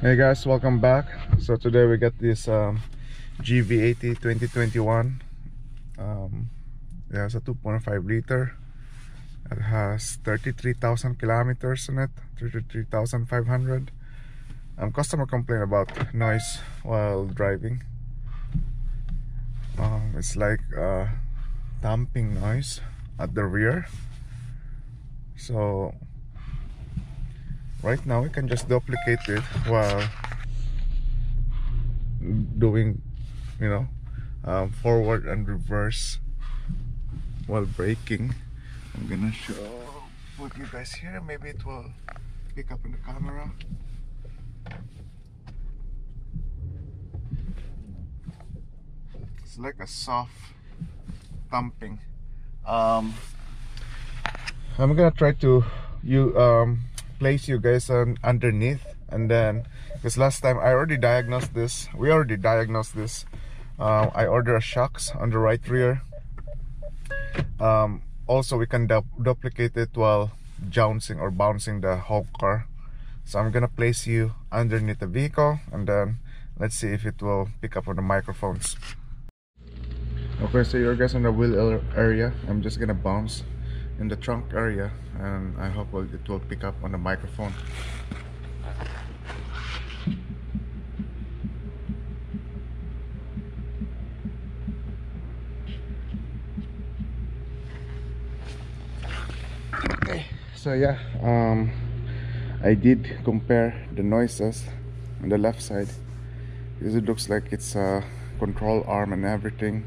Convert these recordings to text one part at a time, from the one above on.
Hey guys, welcome back. So today we got this GV80 2021. It has a 2.5 liter. It has 33,000 kilometers in it, 33,500. Customer complained about noise while driving. It's like thumping noise at the rear. So right now we can just duplicate it while doing, forward and reverse while braking. I'm gonna put you guys here. Maybe it will pick up in the camera. It's like a soft thumping. I'm gonna try to place you guys underneath, and then because last time I already diagnosed this, we already diagnosed this. I ordered shocks on the right rear. Also we can duplicate it while jouncing or bouncing the whole car. So I'm gonna place you underneath the vehicle, and then let's see if it will pick up on the microphones. Okay, so you're guys on the wheel area. I'm just gonna bounce in the trunk area, and I hope it will pick up on the microphone. Okay, so yeah, I did compare the noises on the left side because it looks like it's a control arm and everything,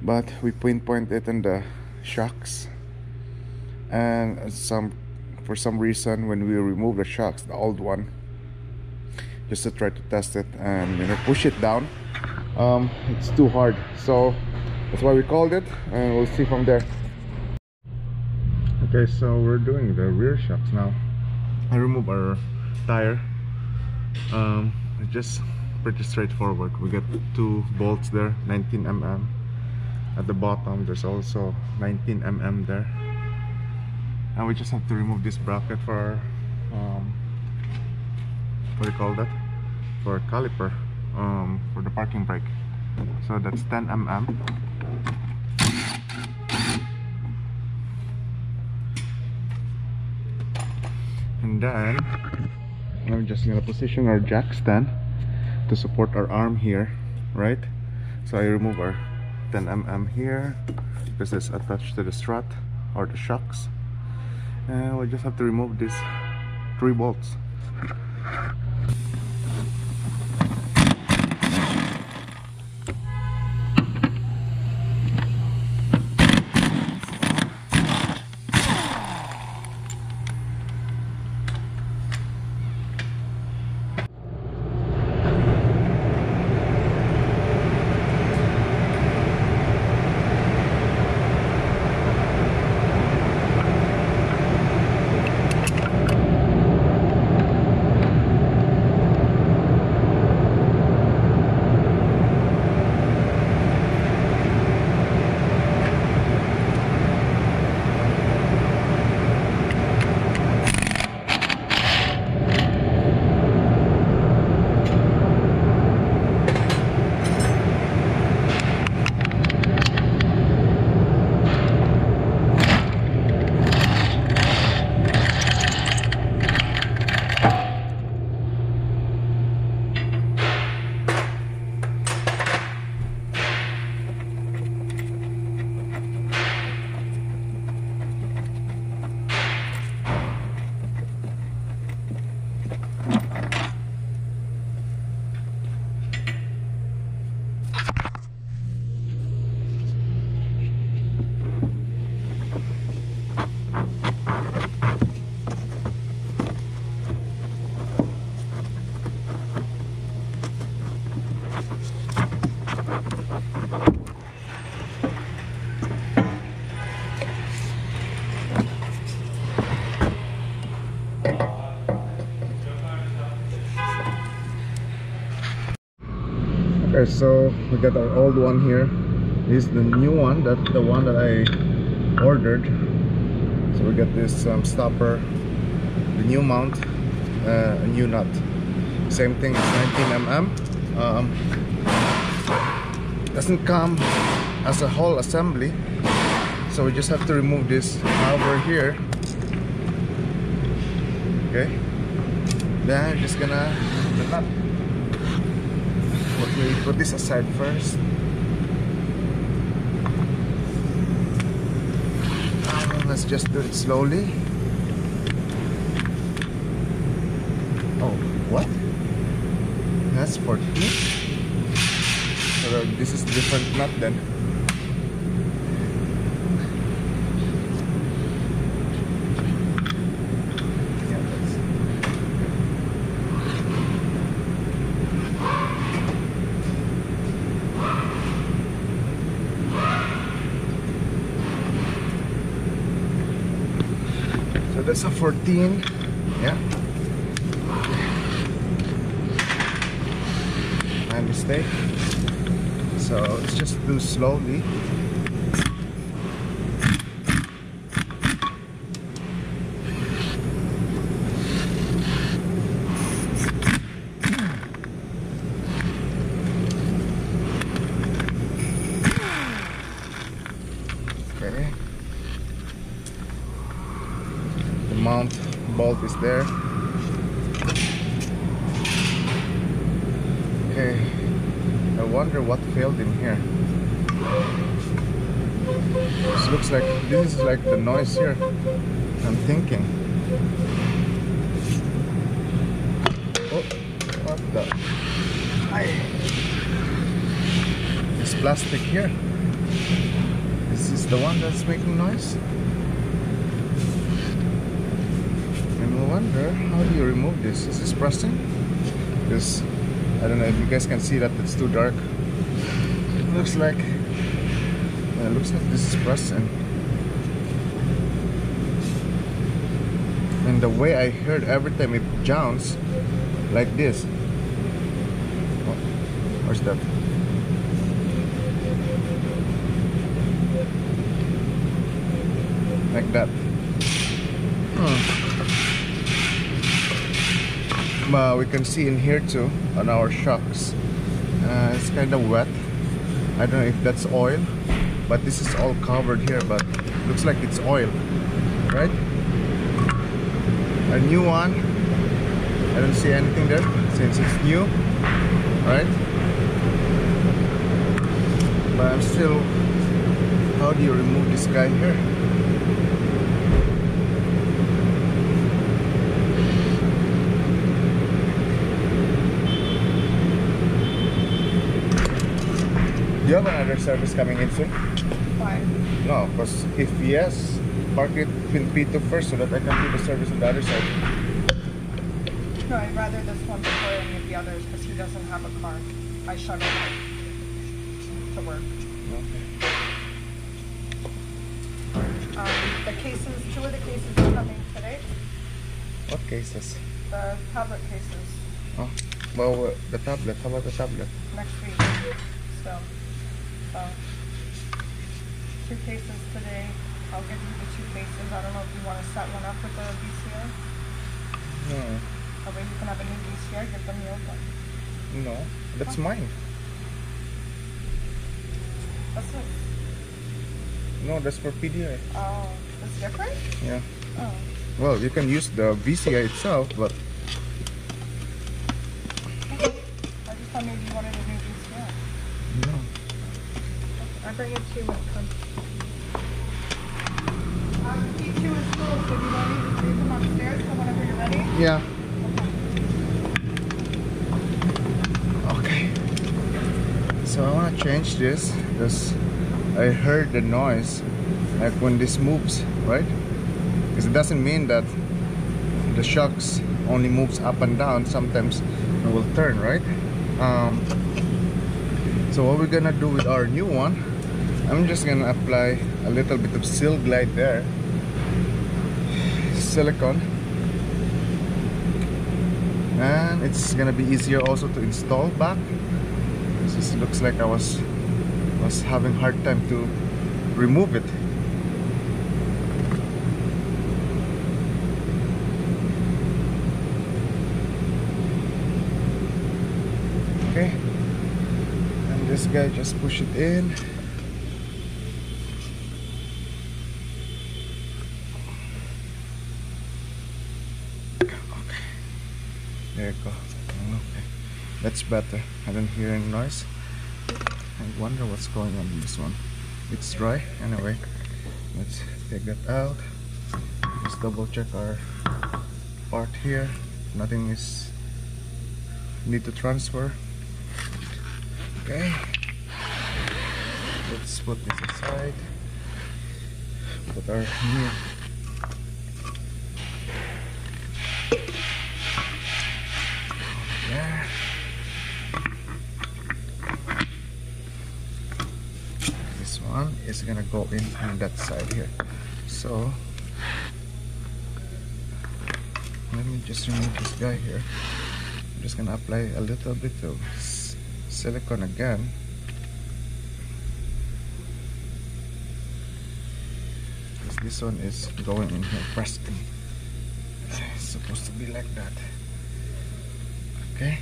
but we pinpoint it in the shocks. And for some reason, when we remove the shocks, the old one, just to try to test it and push it down, it's too hard. So that's why we called it, and we'll see from there. Okay, so we're doing the rear shocks now. I remove our tire. It's just pretty straightforward. We got 2 bolts there, 19 mm. At the bottom there's also 19 mm there. And we just have to remove this bracket for what do you call that? For caliper, for the parking brake. So that's 10 mm. And then I'm just gonna position our jack stand to support our arm here, right? So I remove our 10 mm here because it's attached to the strut or the shocks. And we just have to remove these 3 bolts. Okay, so we got our old one here. This is the new one, the one that I ordered. So we got this stopper, the new mount, a new nut. Same thing, it's 19 mm. Doesn't come as a whole assembly, so we just have to remove this over here. Okay, then we're just gonna the nut. Let me put this aside first. Let's just do it slowly. Oh, what? That's 14. So this is different nut then. Yeah, so that's a 14. Yeah. My mistake. So let's just do slowly. Okay. The mount bolt is there. Okay. I wonder what failed in here. This looks like, this is like the noise here. I'm thinking. Oh, what the? This plastic here. Is this the one that's making noise? And I wonder, how do you remove this? Is this pressing? Because I don't know if you guys can see that it's too dark. It looks like this is pressing. And the way I heard every time it jumps like this. Oh, where's that? Like that. But we can see in here too on our shocks. It's kind of wet. I don't know if that's oil, but this is all covered here, but looks like it's oil, right? A new one. I don't see anything there since it's new, right? But I'm still, how do you remove this guy here? Do you have another service coming in soon? Why? No, because if yes, park it between P2 first so that I can do the service on the other side. No, I'd rather this one before any of the others because he doesn't have a car. I shuttle him to work. Okay. The cases, 2 of the cases are coming today. What cases? The tablet cases. Oh, well, the tablet. How about the tablet? Next week. So 2 cases today. I'll give you the 2 cases. I don't know if you want to set one up with the VCR. No. That way you can have a new VCR, give them the old one. No, that's mine. That's it. No, that's for PDI. Oh, it's different? Yeah. Oh. Well, you can use the VCI itself, but Okay. I just thought maybe you wanted a new VCR. no. I'll bring it to you when it comes. P2 is full, so you want me to leave them upstairs so whenever you're ready? Yeah. Okay. So I want to change this because I heard the noise like when this moves, right? Because it doesn't mean that the shocks only moves up and down. Sometimes it will turn, right? So what we're gonna do with our new one, I'm just gonna apply a little bit of Seal Glide there, silicone, and it's gonna be easier also to install back. This looks like I was having hard time to remove it. Okay, and this guy, just push it in. Okay, there you go. Okay, that's better. I don't hear any noise. I wonder what's going on in this one. It's dry. Anyway, let's take that out. Just double check our part here. Nothing is need to transfer. Okay, let's put this aside. Put our new there. This one is gonna go in on that side here. So let me just remove this guy here. I'm just gonna apply a little bit of silicone again. Because this one is going in here, pressed in. It's supposed to be like that. Okay.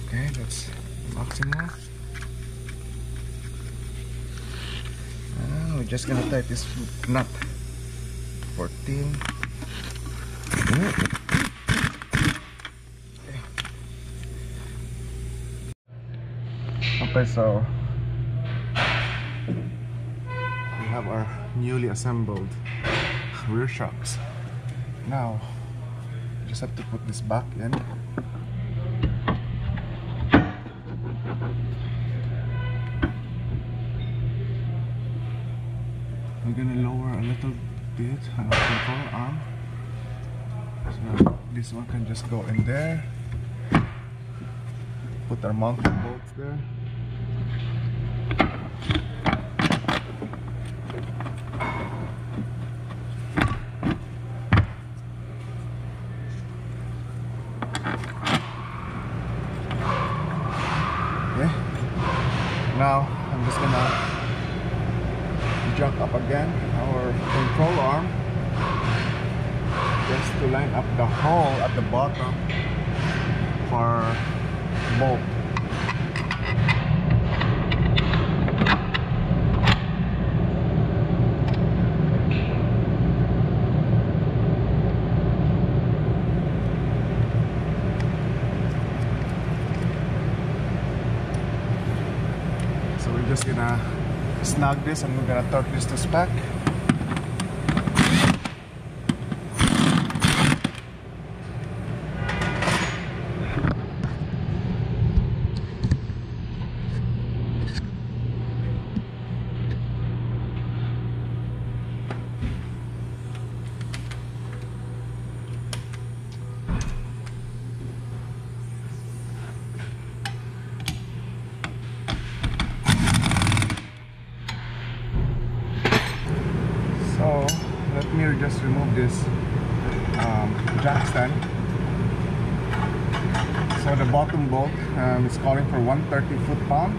Okay, that's maximum. We're just gonna tighten this nut. 14. Okay, so we have our newly assembled rear shocks. Now, just have to put this back in. I'm gonna lower a little bit on our control arm, so this one can just go in there. Put our mounting bolts there. Okay. Now I'm just gonna jack up again our control arm just to line up the hole at the bottom for bolt. So we're just gonna snag this and we're gonna torque this to spec. So let me just remove this jack stand. So the bottom bolt is calling for 130 foot-pound.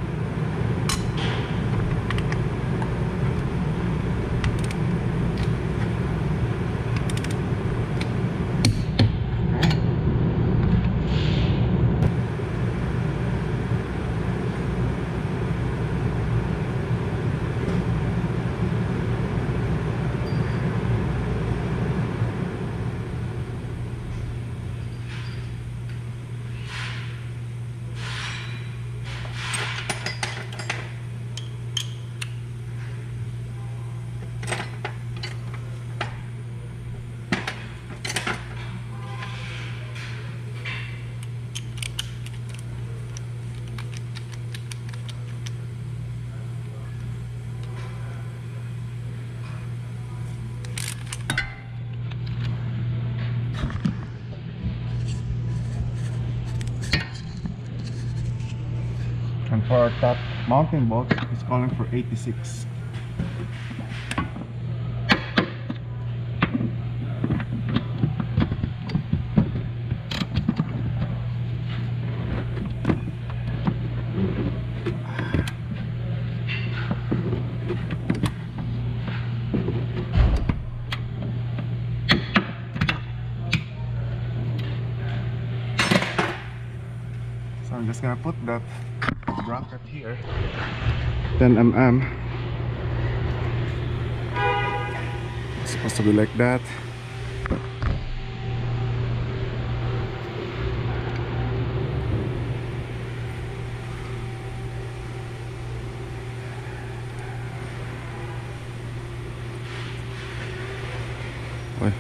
And for our top mounting bolt, it's calling for 86. I'm just gonna put that bracket here, 10 mm. It's supposed to be like that. Wait.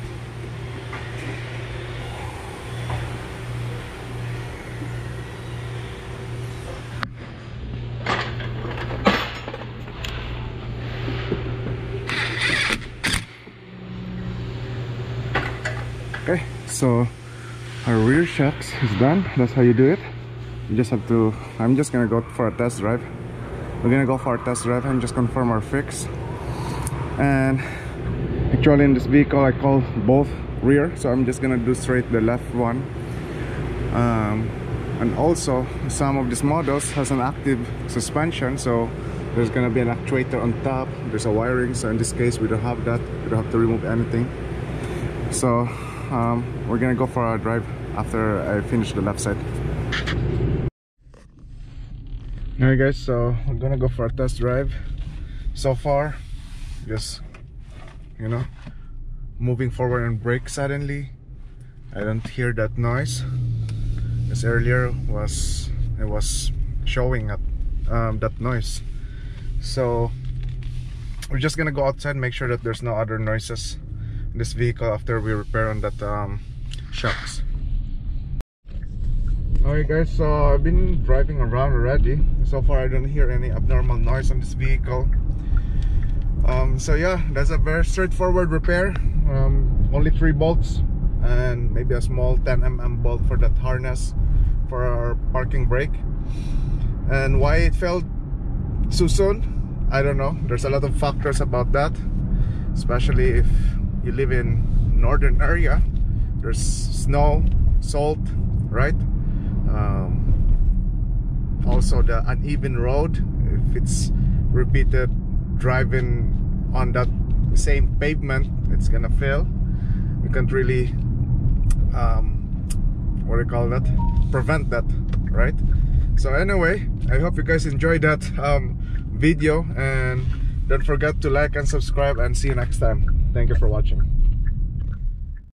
Okay, so our rear shocks is done. That's how you do it. You just have to, I'm just gonna go for a test drive. We're gonna go for a test drive and just confirm our fix. And actually in this vehicle I call both rear, so I'm just gonna do straight the left one. And also some of these models has an active suspension, so there's gonna be an actuator on top. There's a wiring, so in this case we don't have that. We don't have to remove anything. So we're gonna go for a drive after I finish the left side. Alright guys, so we're gonna go for a test drive. So far, just, you know, moving forward and brake suddenly. I don't hear that noise. As earlier it was showing up that noise. So we're just gonna go outside, make sure that there's no other noises in this vehicle after we repair on that shocks. Alright guys, so I've been driving around already. So far I don't hear any abnormal noise on this vehicle. So yeah, that's a very straightforward repair. Only 3 bolts and maybe a small 10 mm bolt for that harness for our parking brake. And why it failed so soon, I don't know. There's a lot of factors about that, especially if you live in northern area. There's snow, salt, right? Also the uneven road. If it's repeated driving on that same pavement, it's gonna fail. You can't really what do you call that, prevent that, right? So anyway, I hope you guys enjoyed that video, and don't forget to like and subscribe, and see you next time. Thank you for watching.